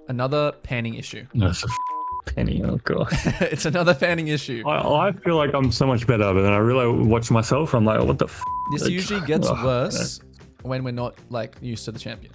Another panning issue. That's a penny. Oh god. It's another panning issue. I feel like I'm so much better, but then I really watch myself. I'm like, what the This like, usually gets ugh, worse when we're not like used to the champion,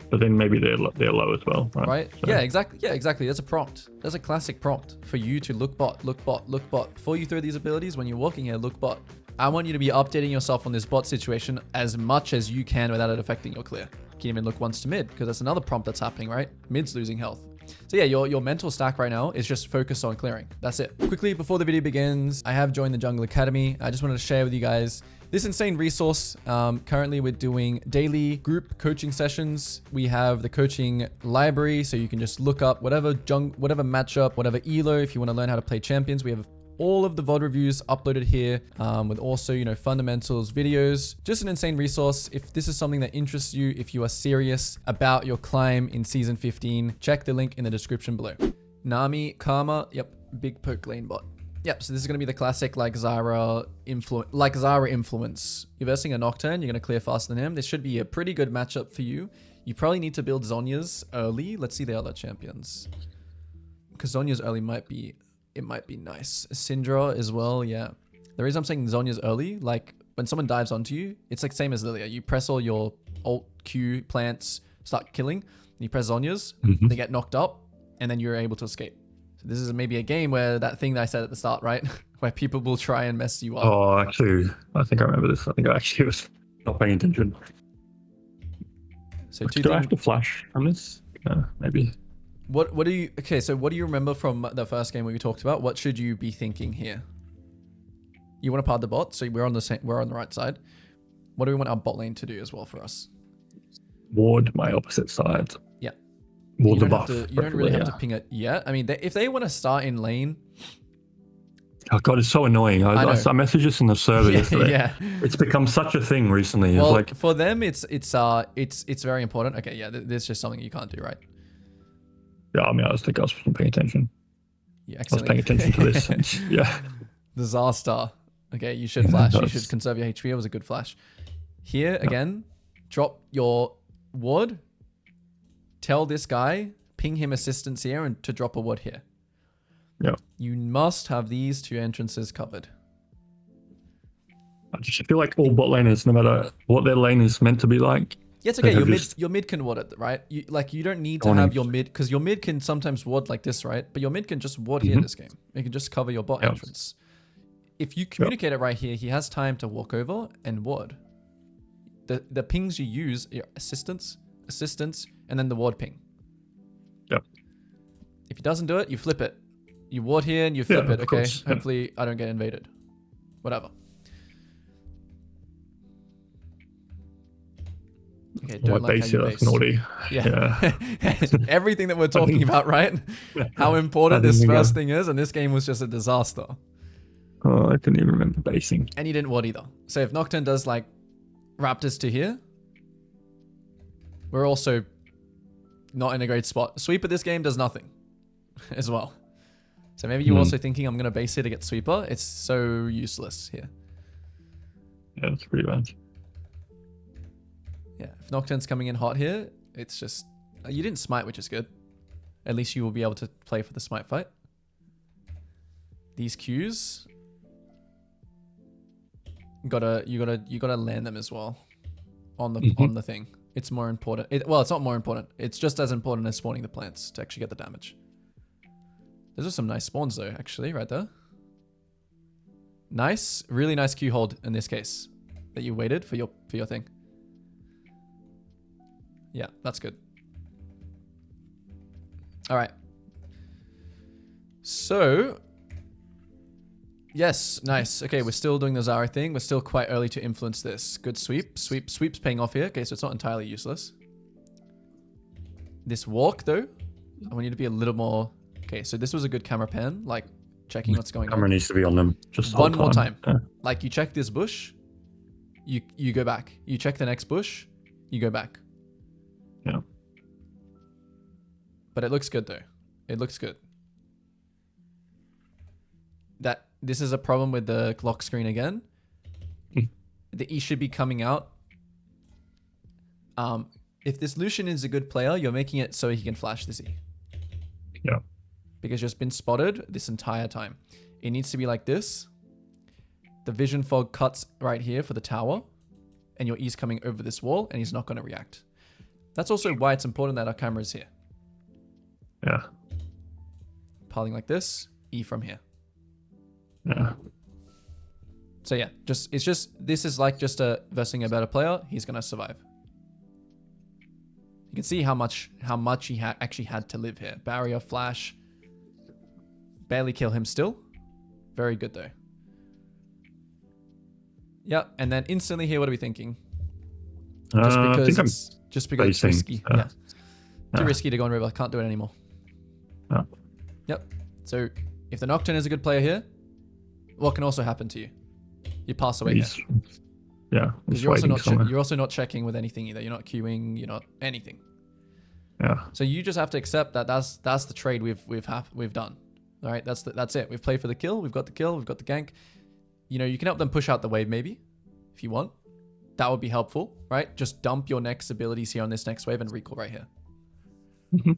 but then maybe they're low as well, right? right? So, Yeah, exactly. Yeah, exactly. That's a prompt. That's a classic prompt for you to look bot, look bot, look bot. Before you throw these abilities, when you're walking here, look bot. I want you to be updating yourself on this bot situation as much as you can without it affecting your clear. You can even look once to mid because that's another prompt that's happening, right? Mid's losing health. So yeah, your mental stack right now is just focused on clearing. That's it. Quickly, before the video begins, I have joined the Jungle Academy. I just wanted to share with you guys this insane resource. Currently, we're doing daily group coaching sessions. We have the coaching library, so you can just look up whatever matchup, whatever elo, if you want to learn how to play champions. We have all of the VOD reviews uploaded here with also, you know, fundamentals videos. Just an insane resource. If this is something that interests you, if you are serious about your climb in season 15, check the link in the description below. Nami, Karma, yep, big poke lane bot. Yep, so this is going to be the classic like Zara influence. You're versing a Nocturne, you're going to clear faster than him. This should be a pretty good matchup for you. You probably need to build Zhonya's early. Let's see the other champions. Because Zhonya's early might be nice. Syndra as well, yeah. The reason I'm saying Zhonya's early, like when someone dives onto you, it's like same as Lilia. You press all your alt Q plants, start killing, you press Zhonya's, they get knocked up, and then you're able to escape. So this is maybe a game where that thing that I said at the start, right? Where people will try and mess you up. Oh, actually, I think I remember this. I think I actually was not paying attention. So Do I have to flash from this? Maybe. What do you, okay, so what do you remember from the first game we talked about? What should you be thinking here? You want to part the bot, so we're on the right side. What do we want our bot lane to do as well for us? Ward my opposite side. Yeah. Ward the buff. You don't really have to ping it yet. I mean, if they want to start in lane. Oh god, it's so annoying. I messaged this in the server yesterday. Yeah. It's become such a thing recently. Well, it's like for them, it's very important. Okay, yeah, there's just something you can't do, right? Yeah, I mean, I think I was paying attention. Yeah, I was paying attention to this. Yeah. Disaster. Okay, you should flash. You should conserve your HP. It was a good flash. Here, again, drop your ward. Tell this guy, ping him assistance here and to drop a ward here. Yeah. You must have these two entrances covered. I just feel like all bot laners, no matter what their lane is meant to be like. Yeah, it's okay. Your mid can ward it, right? You don't need to have your mid, because your mid can sometimes ward like this, right? But your mid can just ward here this game. It can just cover your bot entrance. If you communicate it right here, he has time to walk over and ward. The pings you use are assistance, and then the ward ping. Yep. If he doesn't do it, you flip it. You ward here and you flip it, okay? Course, Hopefully I don't get invaded. Whatever. Okay, don't like how you base. That's naughty. Yeah. Everything that we're talking about, right? How important this first thing is, and this game was just a disaster. Oh, I didn't even remember basing. And you didn't ward either. So if Nocturne does like Raptors to here, we're also not in a great spot. Sweeper this game does nothing as well. So maybe you're also thinking I'm going to base here to get Sweeper. It's so useless here. Yeah, that's pretty bad. Yeah, if Nocturne's coming in hot here, it's just... You didn't smite, which is good. At least you will be able to play for the smite fight. These Qs... You gotta land them as well. On the thing. It's more important. Well, it's not more important. It's just as important as spawning the plants to actually get the damage. Those are some nice spawns though, actually, right there. Nice. Really nice Q hold in this case. That you waited for your thing. Yeah, that's good. All right. So, yes, nice. Okay, we're still doing the Zara thing. We're still quite early to influence this. Good sweep. Sweep's paying off here. Okay, so it's not entirely useless. This walk, though, I want you to be a little more... Okay, so this was a good camera pan, like checking what's going on. Camera needs to be on them. Just one more time. Yeah. Like you check this bush, you go back. You check the next bush, you go back. Yeah. But it looks good though. It looks good. This is a problem with the lock screen again. The E should be coming out if this Lucian is a good player, you're making it so he can flash this E. Yeah. Because just been spotted this entire time. It needs to be like this. The vision fog cuts right here for the tower, and your E's coming over this wall, and he's not going to react. That's also why it's important that our camera is here. Yeah. Piling like this, E from here. Yeah. So yeah, this is like just a versing a better player. He's going to survive. You can see how much he actually had to live here. Barrier, flash. Barely kill him still. Very good though. Yeah, and then instantly here, what are we thinking? Just because it's risky. Yeah. Too risky to go on river. Can't do it anymore. Yep. So if the Nocturne is a good player here, what can also happen to you? You pass away here. Yeah. Because you're also not checking with anything either. You're not queuing. You're not anything. Yeah. So you just have to accept that that's the trade we've done. All right. That's it. We've played for the kill. We've got the kill. We've got the gank. You know, you can help them push out the wave maybe, if you want. That would be helpful, right? Just dump your next abilities here on this next wave and recall right here. Mm-hmm.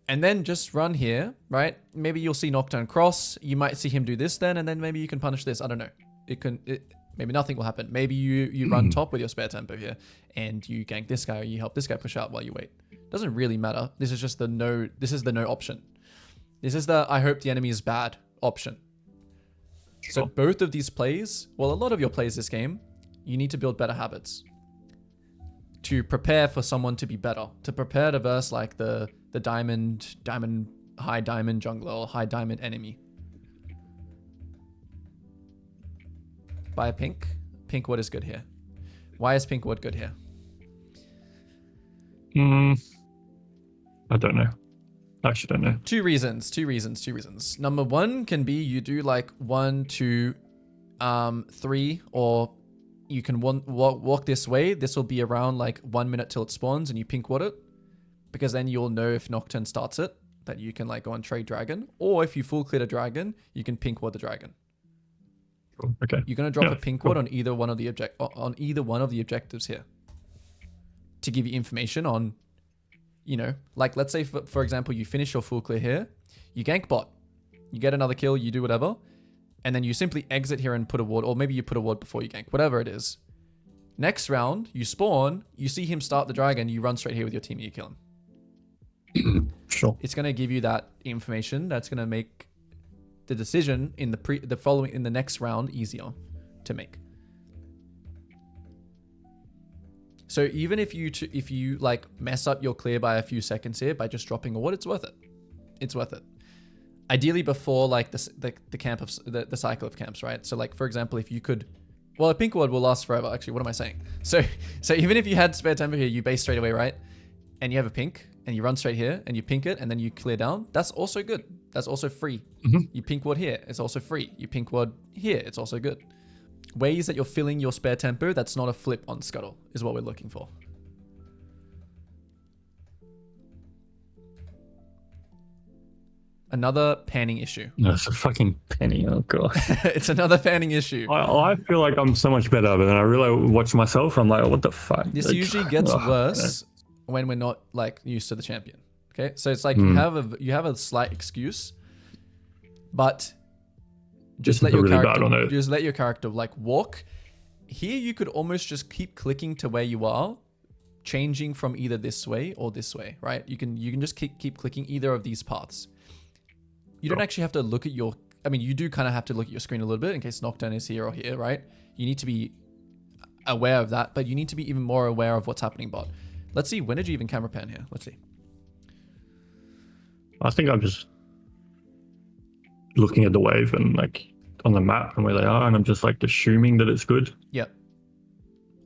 And then just run here, right? Maybe you'll see Nocturne cross. You might see him do this then, and then maybe you can punish this. I don't know. Maybe nothing will happen. Maybe you run top with your spare tempo here, and you gank this guy, or you help this guy push out while you wait. Doesn't really matter. This is just the no. This is the no option. This is the I hope the enemy is bad option. So both of these plays, well, a lot of your plays this game, you need to build better habits to prepare for someone to be better, to prepare to verse like the high diamond jungler or high diamond enemy. Buy a pink. Pink ward is good here. Why is pink ward good here? I don't know. I actually don't know. Two reasons. Number one can be you do like 1, 2, 3, or you can walk this way. This will be around like 1 minute till it spawns, and you pink ward it, because then you'll know if Nocturne starts it that you can like go and trade dragon, or if you full clear a dragon, you can pink ward the dragon. Cool. Okay. You're gonna drop a pink ward on either one of the objectives here to give you information on. You know, like let's say for example, you finish your full clear here, you gank bot, you get another kill, you do whatever, and then you simply exit here and put a ward, or maybe you put a ward before you gank, whatever it is. Next round, you spawn, you see him start the dragon, you run straight here with your team and you kill him. Sure. It's gonna give you that information that's gonna make the decision in the next round easier to make. So even if you like mess up your clear by a few seconds here by just dropping a ward, it's worth it. It's worth it. Ideally before like the camp of the cycle of camps, right? So like for example, if you could, well, a pink ward will last forever. Actually, what am I saying? So even if you had spare tempo here, you base straight away, right? And you have a pink and you run straight here and you pink it and then you clear down. That's also good. That's also free. Mm-hmm. You pink ward here, it's also free. You pink ward here, it's also good. Ways that you're filling your spare tempo, that's not a flip on Scuttle, is what we're looking for. Another panning issue. No, it's a fucking penny. Oh god. It's another panning issue. I feel like I'm so much better, but then I really watch myself. I'm like, what the fuck? This usually gets worse when we're not like used to the champion. Okay, so it's like you have a slight excuse, but just let your character like walk. Here you could almost just keep clicking to where you are, changing from either this way or this way, right? You can just keep clicking either of these paths. You don't actually have to look at your, I mean, you do kind of have to look at your screen a little bit in case Nocturne is here or here, right? You need to be aware of that, but you need to be even more aware of what's happening bot. Let's see, when did you even camera pan here? Let's see. I think I'm just looking at the wave and like on the map and where they are, and I'm just like assuming that it's good. Yep.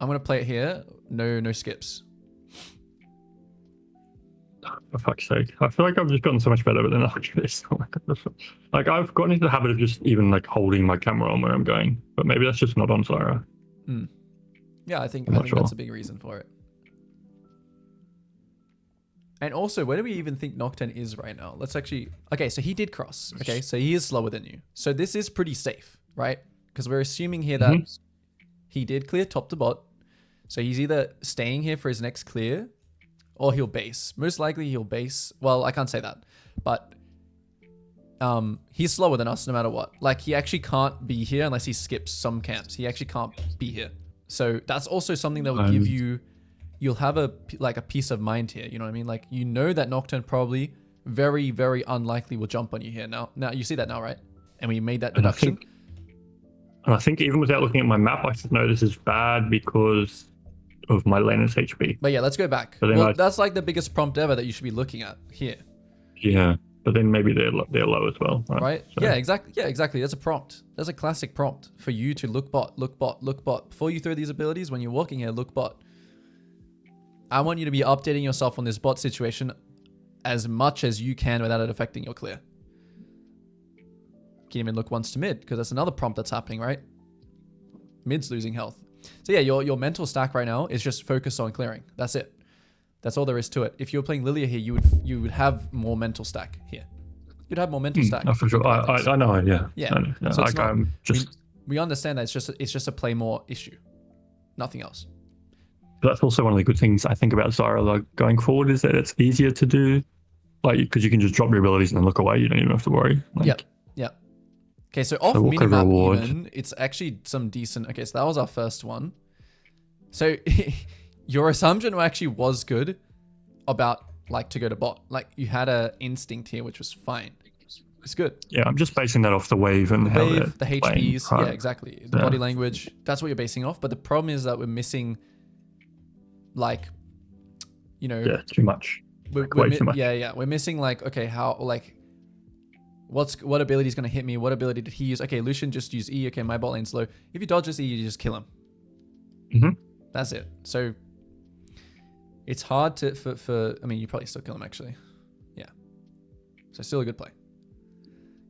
I'm gonna play it here. No skips. For fuck's sake. I feel like I've just gotten so much better, but then after this, like I've gotten into the habit of just even like holding my camera on where I'm going, but maybe that's just not on Zyra. Yeah, I think sure. that's a big reason for it. And also, where do we even think Nocturne is right now? Let's actually... Okay, so he did cross. Okay, so he is slower than you. So this is pretty safe, right? Because we're assuming here that he did clear top to bot. So he's either staying here for his next clear or he'll base. Most likely he'll base. Well, I can't say that, but he's slower than us no matter what. Like, he actually can't be here unless he skips some camps. He actually can't be here. So that's also something that will give you, you'll have a peace of mind here. You know what I mean? Like, you know that Nocturne probably very, very unlikely will jump on you here now. Now you see that now, right? And we made that deduction. And I think even without looking at my map, I should know this is bad because of my Lenus HP. But yeah, let's go back. But then Well, that's like the biggest prompt ever that you should be looking at here. Yeah, but then maybe they're low as well, right? Right? So, Yeah, exactly. Yeah, exactly. That's a prompt. That's a classic prompt for you to look bot, look bot, look bot. Before you throw these abilities, when you're walking here, look bot. I want you to be updating yourself on this bot situation as much as you can without it affecting your clear. You can even look once to mid, because that's another prompt that's happening, right? Mid's losing health. So yeah, your mental stack right now is just focused on clearing. That's it. That's all there is to it. If you were playing Lilia here, you would have more mental stack here. You'd have more mental stack. No, for sure. I know. Yeah. Yeah. I know. So like, I'm just. We understand that it's just a play more issue, nothing else. But that's also one of the good things I think about Zara like, going forward is that it's easier to do, like because you can just drop your abilities and then look away. You don't even have to worry. Like, Yep. Yep. Okay, so off minimap even, it's actually some decent. Okay, so that was our first one. So your assumption actually was good about like to go to bot. Like you had a instinct here, which was fine. It's good. Yeah, I'm just basing that off the wave and how Wave, the HPs, playing. yeah, exactly. The body language, that's what you're basing off. But the problem is that we're missing, like, you know, Yeah, too much. We're way too much. Yeah, we're missing like, okay, how like, what ability is gonna hit me? What ability did he use? Okay, Lucian just used E. Okay, my bot lane's low. If you dodge this E, you just kill him. Mm-hmm. That's it. So it's hard to for. I mean, you probably still kill him actually. Yeah. So still a good play.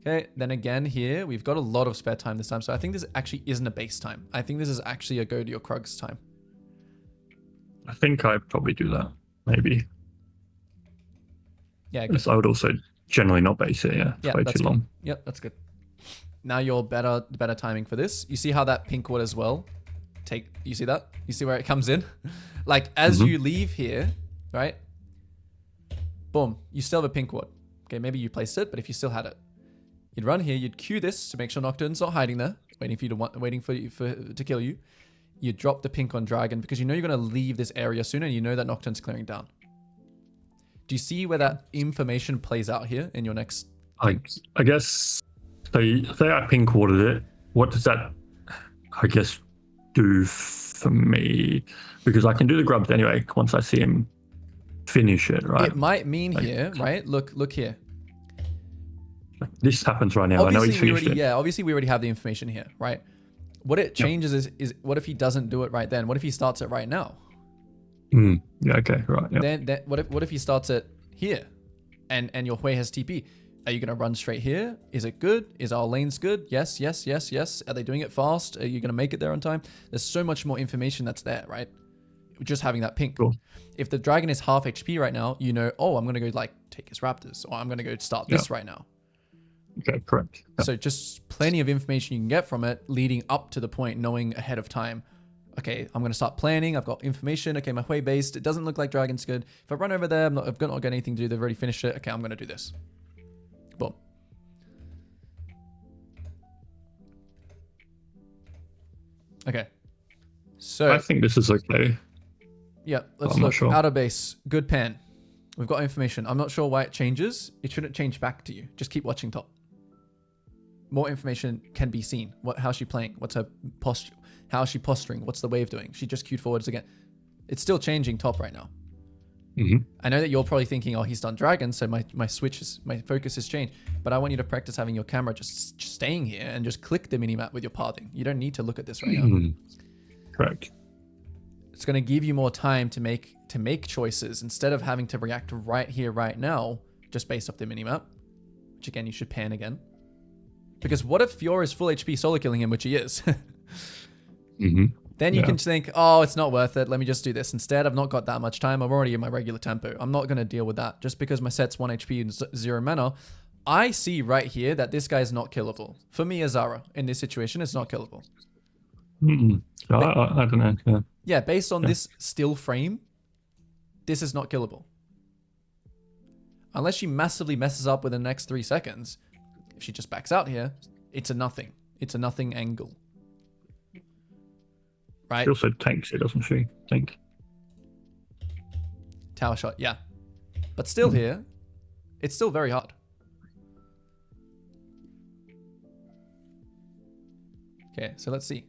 Okay, then again here, we've got a lot of spare time this time. So I think this actually isn't a base time. I think this is actually a go to your Krugs time. I think I'd probably do that. Maybe. Yeah, Because I would also generally not base it. Yeah, it's way too long. Yep, that's good. Now you're better timing for this. You see how that pink ward as well? You see that? You see where it comes in? Like as you leave here, right? Boom, you still have a pink ward. Okay, maybe you placed it, but if you still had it, you'd run here, you'd Q this to make sure Nocturne's not hiding there, waiting for you to kill you. You drop the pink on Dragon because you know you're going to leave this area soon and you know that Nocturne's clearing down. Do you see where that information plays out here in your next? I guess, say I pink warded it, what does that, I guess, do for me? Because I can do the grubs anyway once I see him finish it, right? It might mean here, right? Look here. This happens right now. I know he's finished it. Yeah, obviously we already have the information here, right? What it changes is what if he doesn't do it right then? What if he starts it right now? Yeah, okay, right. Yep. Then what if he starts it here and your Hui has TP? Are you going to run straight here? Is it good? Is our lanes good? Yes. Are they doing it fast? Are you going to make it there on time? There's so much more information that's there, right? Just having that pink. Cool. If the dragon is half HP right now, you know, oh, I'm going to go like take his raptors or I'm going to go start this right now. Okay, correct. Yep. So just plenty of information you can get from it leading up to the point, knowing ahead of time, okay, I'm going to start planning. I've got information. Okay, my Hui based. It doesn't look like Dragon's good. If I run over there, I've not got anything to do. They've already finished it. Okay, I'm going to do this. Boom. Okay. So I think this is okay. Yeah, let's look. Outer base. Good pan. We've got information. I'm not sure why it changes. It shouldn't change back to you. Just keep watching top. More information can be seen. How's she playing? What's her posture? How is she posturing? What's the wave doing? She just queued forwards again. It's still changing top right now. I know that you're probably thinking, oh, he's done dragon, so my focus has changed. But I want you to practice having your camera just staying here and just click the minimap with your pathing. You don't need to look at this right now. Correct. It's going to give you more time to make choices instead of having to react right here, right now, just based off the minimap. Which again, you should pan again. Because what if Fiora is full HP solo killing him, which he is? Then you can think, oh, it's not worth it. Let me just do this. Instead, I've not got that much time. I'm already in my regular tempo. I'm not going to deal with that. Just because my set's 1 HP and 0 mana, I see right here that this guy is not killable. For me, Azara, in this situation, it's not killable. I don't know. Yeah, based on this still frame, this is not killable. Unless she massively messes up within the next 3 seconds, if she just backs out here, it's a nothing. It's a nothing angle. Right? She also tanks it, doesn't she? I think. Tower shot, yeah. But still here, it's still very hard. Okay, so let's see.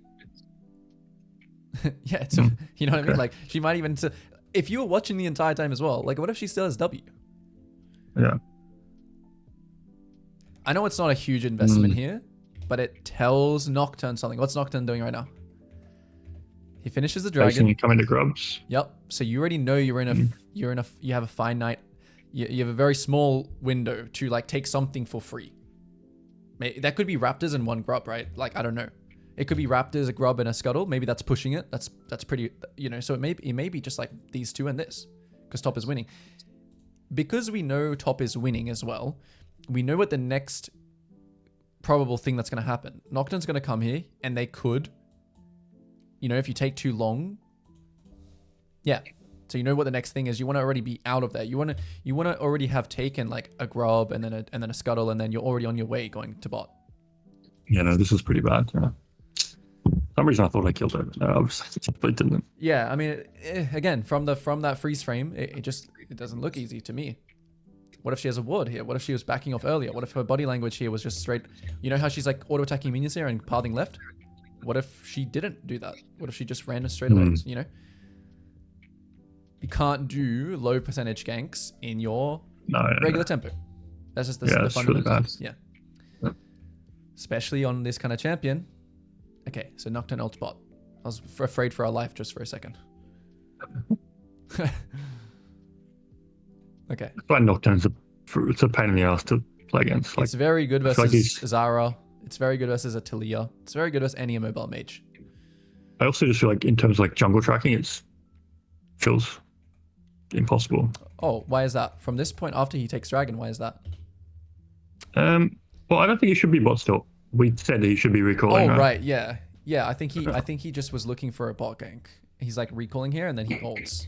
Yeah, it's you know what I mean? Like, she might even... if you were watching the entire time as well, like, what if she still has W? Yeah. I know it's not a huge investment here, but it tells Nocturne something. What's Nocturne doing right now? He finishes the dragon. You come into grubs. Yep. So you already know you have a finite, you have a very small window to like take something for free. That could be raptors and 1 grub, right? Like, I don't know. It could be raptors, a grub, and a scuttle. Maybe that's pushing it. That's pretty, you know. So it may be just like these 2 and this, because top is winning. Because we know top is winning as well, we know what the next probable thing that's going to happen. Nocturne's going to come here, and they could, you know, if you take too long, yeah. So you know what the next thing is. You want to already be out of there. You want to already have taken like a grub and then a scuttle, and then you're already on your way going to bot. Yeah, no, this is pretty bad. Yeah. For some reason I thought I killed it. No, obviously I didn't. Yeah, I mean, again, from that freeze frame, it doesn't look easy to me. What if she has a ward here? What if she was backing off earlier? What if her body language here was just straight? You know how she's like auto attacking minions here and pathing left? What if she didn't do that? What if she just ran straight away? You know, you can't do low percentage ganks in your regular tempo. That's just the fundamentals. Really yeah. Especially on this kind of champion. Okay, so Nocturne ult bot. I was afraid for our life just for a second. Okay. I find Nocturne's it's a pain in the ass to play against. Like, it's very good versus Zara. It's very good versus Atilia. It's very good versus any immobile mage. I also just feel like in terms of like jungle tracking, it feels impossible. Oh, why is that? From this point after he takes dragon, why is that? Well, I don't think he should be bot still. We said he should be recalling. Oh, right, yeah. Yeah, I think he just was looking for a bot gank. He's like recalling here and then he ults.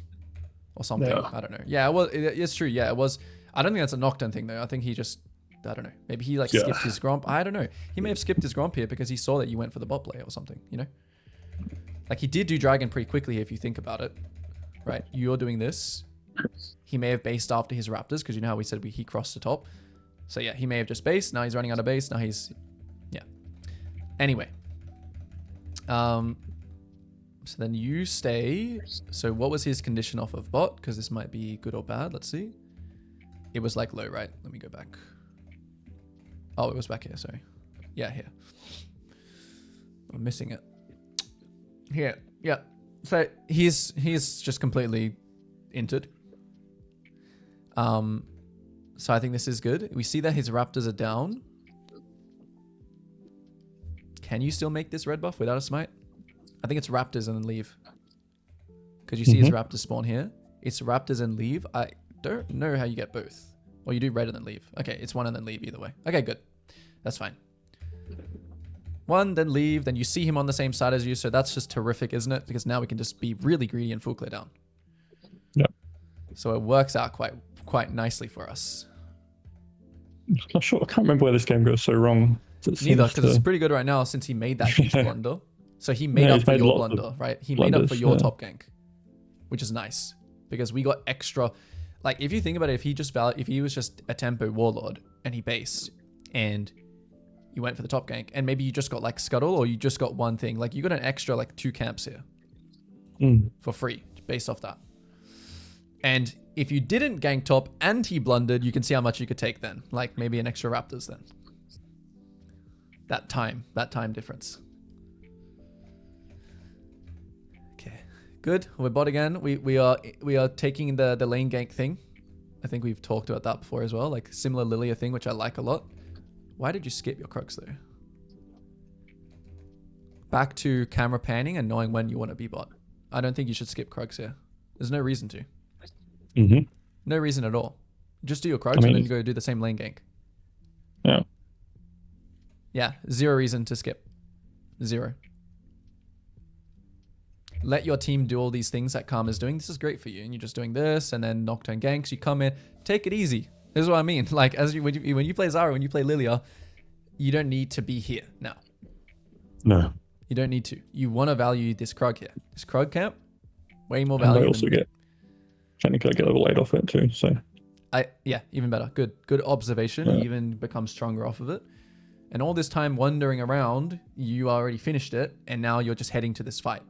Or something. Yeah. I don't know. Yeah, well, it's true. Yeah, it was. I don't think that's a Nocturne thing though. I think he just, I don't know. Maybe he like skipped his gromp. I don't know. He may have skipped his gromp here because he saw that you went for the bot play or something, you know? Like he did do dragon pretty quickly if you think about it. Right? You're doing this. He may have based after his raptors because you know how we said he crossed the top. So yeah, he may have just based. Now he's running out of base. Now he's, yeah. Anyway. So then you stay. So what was his condition off of bot? Because this might be good or bad. Let's see. It was like low, right? Let me go back. Oh, it was back here. Sorry. Yeah, here. I'm missing it. Here. Yeah. So he's just completely entered. So I think this is good. We see that his raptors are down. Can you still make this red buff without a smite? I think it's raptors and then leave. Because you see his raptors spawn here. It's raptors and leave. I don't know how you get both. Or you do red and then leave. Okay, it's 1 and then leave either way. Okay, good. That's fine. 1, then leave. Then you see him on the same side as you. So that's just terrific, isn't it? Because now we can just be really greedy and full clear down. Yeah. So it works out quite nicely for us. I'm not sure. I can't remember where this game goes so wrong. Neither, because it's pretty good right now since he made that huge blunder. So he made up for your blunder, right? He made up for your top gank, which is nice because we got extra. Like if you think about it, if he was just a tempo warlord and he based and you went for the top gank and maybe you just got like scuttle or you just got one thing, like you got an extra like 2 camps here for free based off that. And if you didn't gank top and he blundered, you can see how much you could take then, like maybe an extra raptors then. That time difference. Okay, good. We're bot again. We are taking the lane gank thing. I think we've talked about that before as well, like similar Lilia thing, which I like a lot. Why did you skip your Crux though? Back to camera panning and knowing when you want to be bot. I don't think you should skip Crux here. There's no reason to. No reason at all. Just do your Crux and then you go do the same lane gank. Yeah. Yeah, 0 reason to skip. 0. let your team do all these things that Karma's doing. This is great for you. And you're just doing this, and then Nocturne ganks, you come in, take it easy. This is what I mean. Like, when you play Zara, when you play Lilia, you don't need to be here now. No. You don't need to. You want to value this Krug here. This Krug camp, way more And I value. also get, technically I get level 8 off it too, so. Yeah, even better. Good observation. You even become stronger off of it. And all this time wandering around, you already finished it, and now you're just heading to this fight.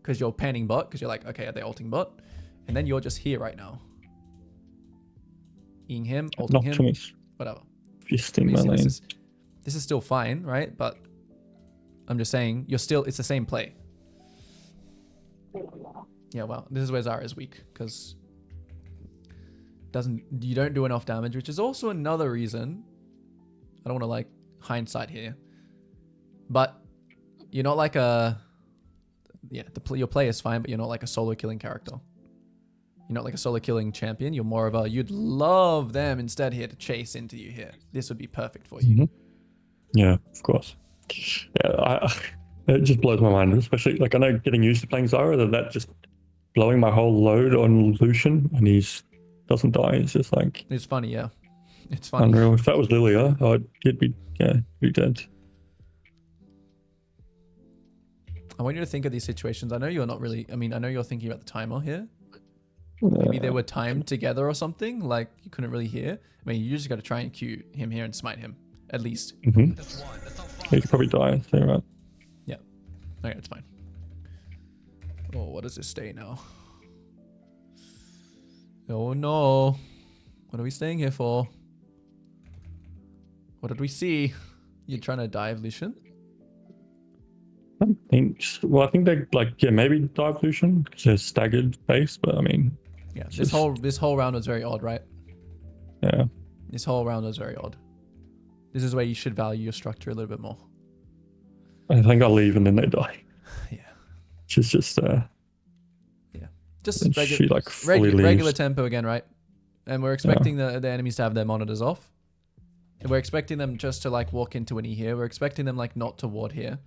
Because you're panning bot, because you're like, okay, are they ulting bot? And then you're just here right now. Eating him, ulting him, Nocturne whatever. fisting my Obviously, lane. this is still fine, right? But I'm just saying, it's the same play. Yeah, well, this is where Zara is weak, because you don't do enough damage, which is also another reason. I don't want to like hindsight here, but you're not like your play is fine, but you're not like a solo killing character. You're not like a solo killing champion. You're more of you'd love them instead here to chase into you here. This would be perfect for you. Yeah, of course. Yeah, it just blows my mind, especially like I know getting used to playing Zara, that just blowing my whole load on Lucian and he's doesn't die. It's just like It's funny, yeah. It's funny. unreal. If that was Lilia, he'd be dead. I want you to think of these situations. I know you're not really. I mean, I know you're thinking about the timer here. Maybe they were timed together or something. Like you couldn't really hear. I mean, you just got to try and cue him here and smite him at least. He could probably die. So right. Yeah. Okay, it's fine. Oh, what does this stay now? Oh no. What are we staying here for? What did we see? You're trying to dive Lucian? I think they maybe dive Lucian because they're staggered base, but I mean, yeah. This whole round was very odd, right? Yeah. This whole round was very odd. This is where you should value your structure a little bit more. I think I'll leave and then they die. Yeah. Which is just Just she like fully leaves. regular tempo again, right? And we're expecting the enemies to have their monitors off. And we're expecting them just to like walk into an E here. We're expecting them like not to ward here.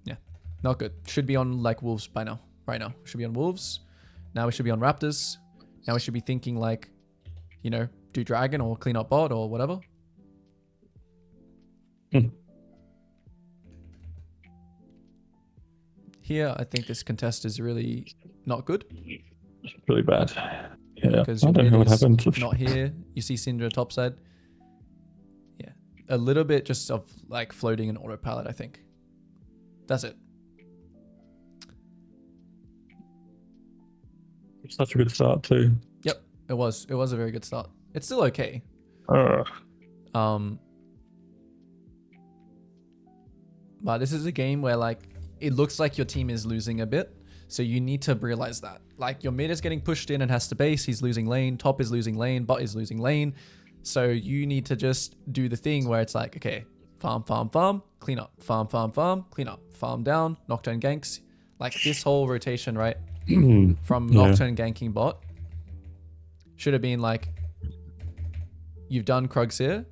Yeah, not good. Should be on like Wolves by now. Right now, we should be on Wolves. Now we should be on Raptors. Now we should be thinking like, do Dragon or clean up bot or whatever. Here, I think this contest is really not good. Really bad. Yeah, Because I don't know what happened. Not here. You see Syndra topside. Yeah, a little bit just of like floating and autopilot. I think that's it. Such a good start too. Yep, it was a very good start. It's still okay. But this is a game where like it looks like your team is losing a bit. So you need to realize that. Like your mid is getting pushed in and has to base. He's losing lane. Top is losing lane. Bot is losing lane. So you need to just do the thing where it's like, okay, farm, clean up. Farm, clean up. Farm down, Nocturne ganks. Like this whole rotation, right? From Nocturne ganking bot should have been like, you've done Krugs here.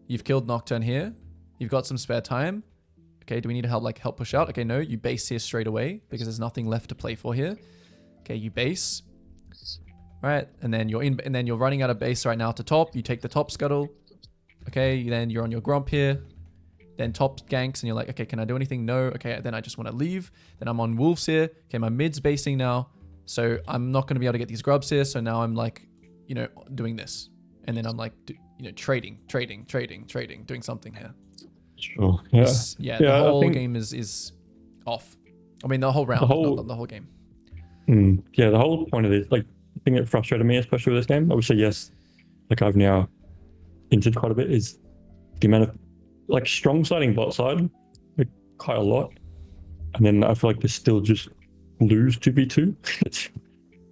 You've killed Nocturne here. You've got some spare time. Okay, do we need to help push out? Okay, no, you base here straight away because there's nothing left to play for here. Okay, you base. Right, and then you're running out of base right now to top. You take the top scuttle. Okay, then you're on your Gromp here. Then top ganks and you're like, okay, can I do anything? No. Okay, then I just want to leave. Then I'm on Wolves here. Okay, my mid's basing now. So I'm not going to be able to get these grubs here. So now I'm like, doing this. And then I'm like, trading, doing something here. Sure. Yeah. The whole game is off. I mean, the whole round, not the whole game. Yeah, the whole point of this, like, the thing that frustrated me, especially with this game, obviously, yes, like I've now injured quite a bit, is the amount of like strong siding bot side, like quite a lot, and then I feel like they still just lose 2v2.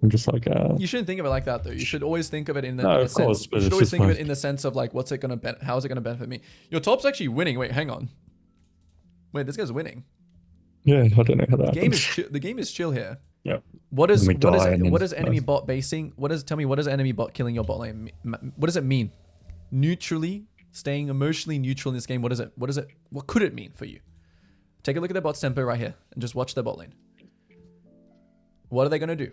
I'm just like, you shouldn't think of it like that though. You should always think of it in the, no, in the of sense. course, You should always think of it in the sense of like, what's it gonna how is it gonna benefit me? Your top's actually winning. Wait, hang on. Wait, this guy's winning. Yeah, I don't know how that. The game is chill here. Yeah. What is enemy bot basing? Tell me what is enemy bot killing your bot lane? What does it mean? Neutrally staying emotionally neutral in this game. What could it mean for you? Take a look at their bot's tempo right here and just watch their bot lane. What are they going to do?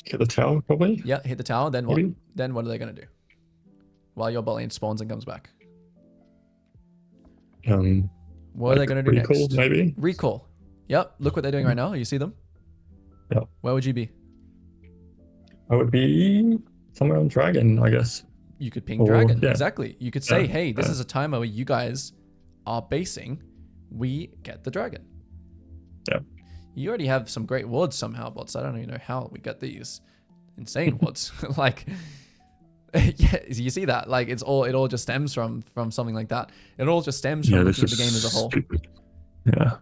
Hit the tower, probably. Yeah, hit the tower. Then what? Maybe. Then what are they going to do? While your bot lane spawns and comes back. What are they going to do recall, next? Maybe. Recall. Yep. Look what they're doing right now. You see them? Yep. Where would you be? I would be somewhere on Dragon, I guess. You could ping Or- Dragon. yeah. Exactly. You could say, Yeah, hey, this yeah. is a timer where you guys are basing. We get the Dragon. Yeah. You already have some great wards somehow, bots. I don't even know how we get these insane wards. Like, yeah, you see that? Like, it all just stems from something like that. It all just stems from Yeah, looking this at the is game as a whole. stupid. Yeah.